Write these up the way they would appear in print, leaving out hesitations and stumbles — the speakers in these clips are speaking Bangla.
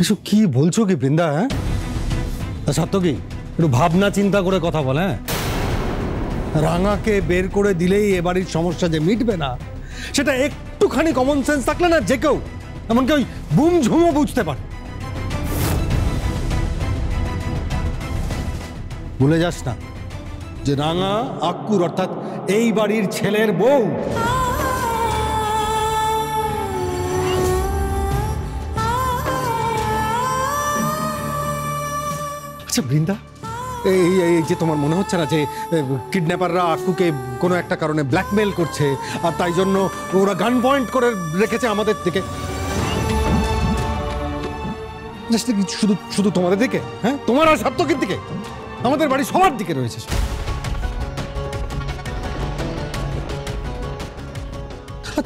এসব কি বলছো কি বৃন্দা? হ্যাঁ সত্য কি একটু ভাবনা চিন্তা করে কথা বল। হ্যাঁ রাঙাকে বের করে দিলেই এ বাড়ির সমস্যা যে মিটবে না সেটা একটুখানি কমন সেন্স থাকলে না যে কেউ এমনকি ওই বুম ঝুমও বুঝতে পারে। ভুলে যাস না যে রাঙা আক্কুর অর্থাৎ এই বাড়ির ছেলের বউ। আচ্ছা বৃন্দা, এই যে তোমার মনে হচ্ছে না যে কিডন্যাপাররা আক্কুকে কোনো একটা কারণে ব্ল্যাকমেল করছে আর তাই জন্য ওরা গান পয়েন্ট করে রেখেছে আমাদের দিকে? শুধু শুধু তোমাদের দিকে? হ্যাঁ তোমার আর সার্থকের দিকে? আমাদের বাড়ি সবার দিকে রয়েছে।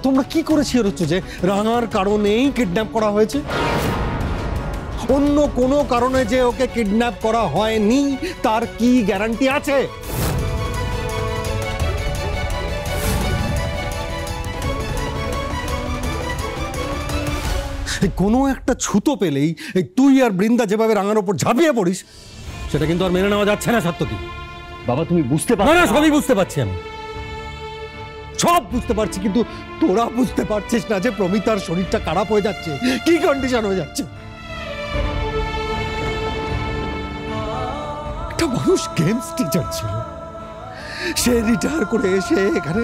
তোমরা কি করে শিওর হচ্ছ যে রাঙার কারণেই কিডন্যাপ করা হয়েছে? অন্য কোনো কারণে যে ওকে কিডন্যাপ করা হয়নি তার কি গ্যারান্টি আছে? কোনো একটা ছুতো পেলেই তুই আর বৃন্দা যেভাবে রাঙার উপর ঝাঁপিয়ে পড়িস সেটা কিন্তু আর মেনে নেওয়া যাচ্ছে না। সত্য কি বাবা তুমি বুঝতে পারছো না? সবই বুঝতে পারছি আমি, সব বুঝতে পারছি, কিন্তু তোরা বুঝতে পারছিস না যে প্রমিতার শরীরটা খারাপ হয়ে যাচ্ছে, কি কন্ডিশন হয়ে যাচ্ছে। একটা মানুষ গেমস টিচার ছিল, সে রিটায়ার করে এসে এখানে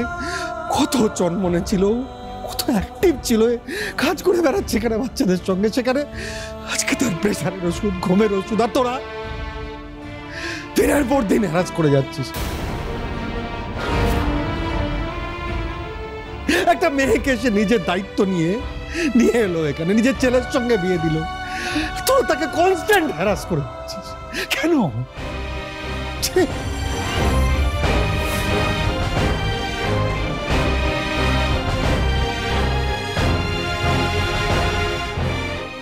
কত চনমনে ছিল, কত অ্যাক্টিভ ছিল, কাজ করে বেড়াচ্ছে এখানে বাচ্চাদের সঙ্গে। সেখানে আজকে তার প্রেশারের ওষুধ, ঘুমের ওষুধ, আর তোরা দিনের পর দিন হ্যারাস করে যাচ্ছিস। একটা মেয়েকে সে নিজের দায়িত্ব নিয়ে এলো এখানে, নিজের ছেলের সঙ্গে বিয়ে দিল, তোর তাকে কনস্ট্যান্ট হ্যারাস করে যাচ্ছিস কেন?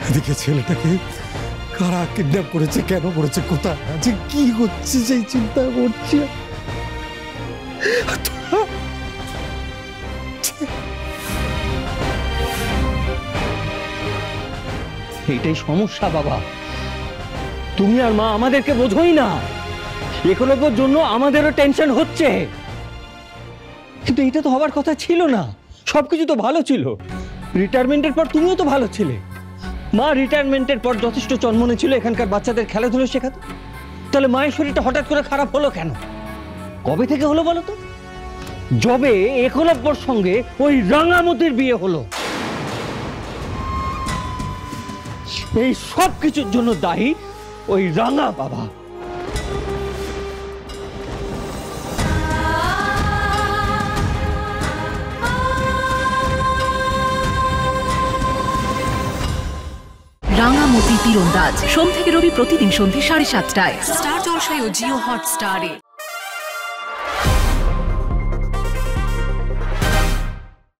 এদিকে ছেলেটাকে কারা কিডন্যাপ করেছে, কেন করেছে, কোথায় আছে, কি হচ্ছে সেই চিন্তা করছি। এইটাই সমস্যা বাবা, তুমি আর মা আমাদেরকে বোঝোই না। এগুলোর জন্য আমাদেরও টেনশন হচ্ছে, কিন্তু এটা তো হবার কথা ছিল না। সবকিছু তো ভালো ছিল, রিটায়ারমেন্টের পর তুমিও তো ভালো ছিলে। মা রিটায়ারমেন্টের পর যথেষ্ট চনমনে ছিল এখানকার বাচ্চাদের খেলাধুলো শেখাতো। তাহলে মায়ের শরীরটা হঠাৎ করে খারাপ হলো কেন? কবে থেকে হলো বলো তো? যবে একলব্যর সঙ্গে ওই রাঙামতির বিয়ে হলো। এই সব কিছুর জন্য দায়ী ওই রাঙা বাবা। রাঙামতি তীরন্দাজ সোম থেকে রবি প্রতিদিন সন্ধ্যে 7:30টায় স্টার জলসায় ও জিও হটস্টারে।